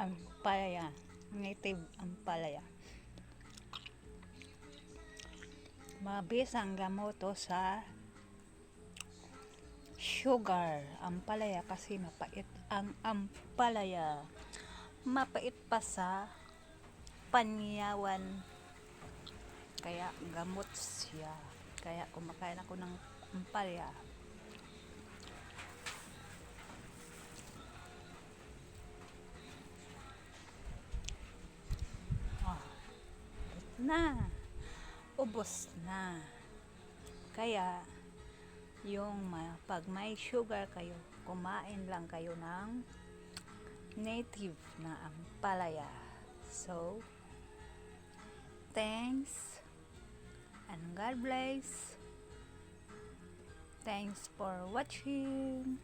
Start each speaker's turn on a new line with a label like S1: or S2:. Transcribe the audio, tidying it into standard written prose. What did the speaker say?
S1: ampalaya, native ampalaya. Mabisang gamoto sa sugar, ampalaya kasi mapait ang ampalaya. Mapait pa sa panyawan. Kaya gamot siya. Kaya kumakain ako ng ampalaya. Na ubos na, kaya yung pag may sugar kayo, kumain lang kayo ng native na ampalaya. So thanks and God bless. Thanks for watching.